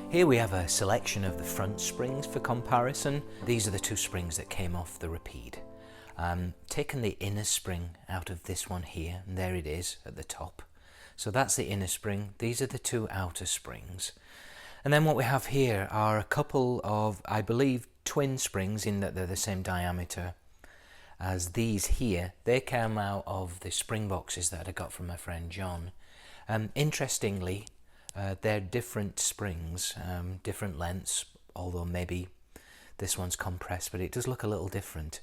Here we have a selection of the front springs for comparison. These are the two springs that came off the Rapide. Taken the inner spring out of this one here, and there it is at the top. So that's the inner spring. These are the two outer springs. And then what we have here are a couple of, I believe, twin springs, in that they're the same diameter as these here. They came out of the spring boxes that I got from my friend John. Interestingly, they're different springs, different lengths, although maybe this one's compressed, but it does look a little different.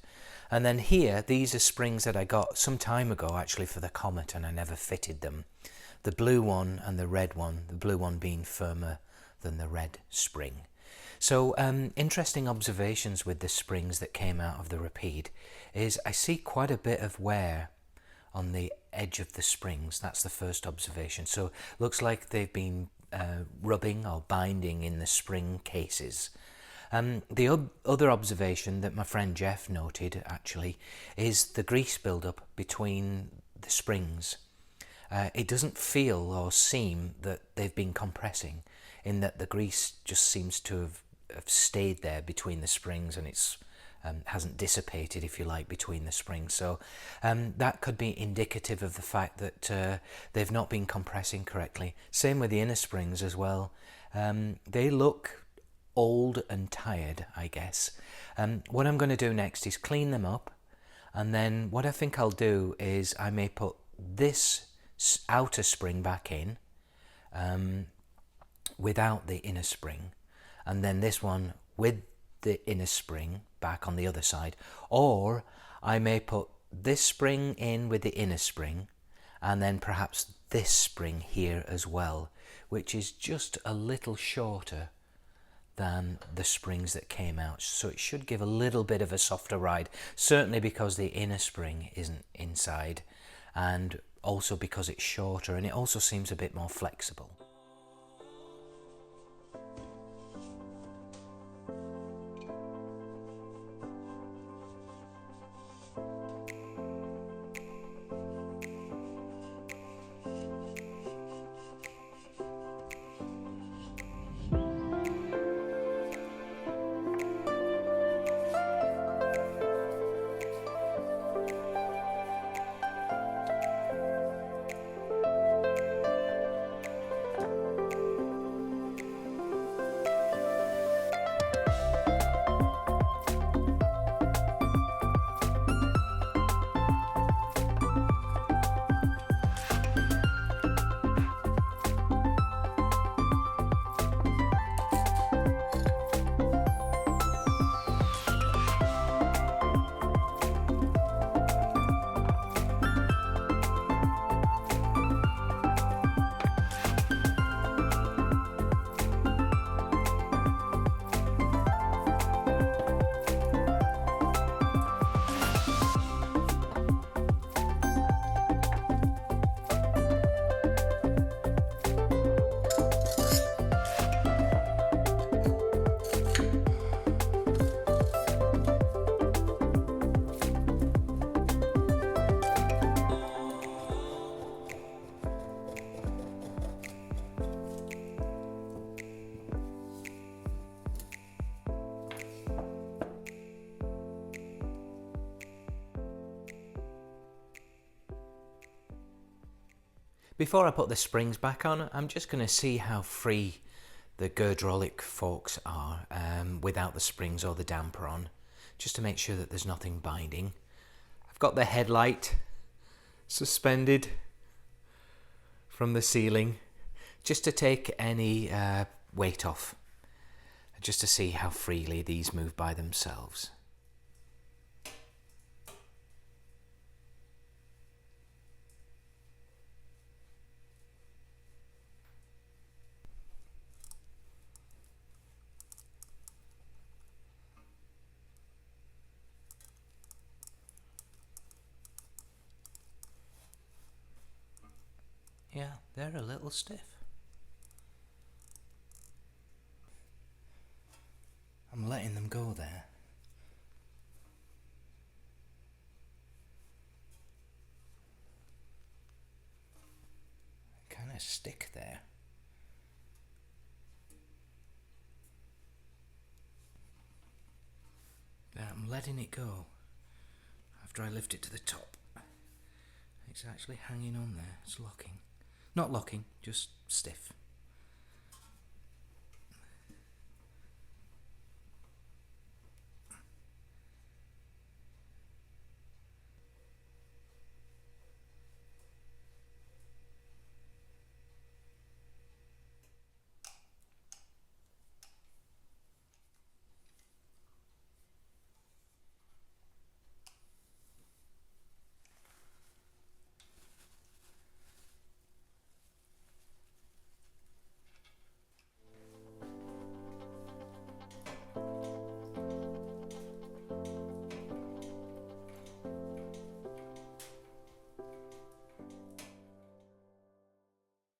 And then here, these are springs that I got some time ago actually for the Comet, and I never fitted them. The blue one and the red one, the blue one being firmer than the red spring. So interesting observations with the springs that came out of the Rapide is I see quite a bit of wear on the edge of the springs. That's the first observation. So looks like they've been rubbing or binding in the spring cases. The other observation that my friend Jeff noted actually is the grease buildup between the springs. It doesn't feel or seem that they've been compressing, in that the grease just seems to have stayed there between the springs, and it's hasn't dissipated, if you like, between the springs. So that could be indicative of the fact that they've not been compressing correctly. Same with the inner springs as well. They look old and tired, I guess. What I'm going to do next is clean them up, and then what I think I'll do is I may put this outer spring back in without the inner spring, and then this one with the inner spring back on the other side, or I may put this spring in with the inner spring and then perhaps this spring here as well, which is just a little shorter than the springs that came out, so it should give a little bit of a softer ride, certainly because the inner spring isn't inside, and also because it's shorter, and it also seems a bit more flexible. Before I put the springs back on, I'm just going to see how free the girdraulic forks are without the springs or the damper on, just to make sure that there's nothing binding. I've got the headlight suspended from the ceiling just to take any weight off, just to see how freely these move by themselves. Yeah, they're a little stiff. I'm letting them go there. Kind of stick there. I'm letting it go after I lift it to the top. It's actually hanging on there. It's locking. Not locking, just stiff.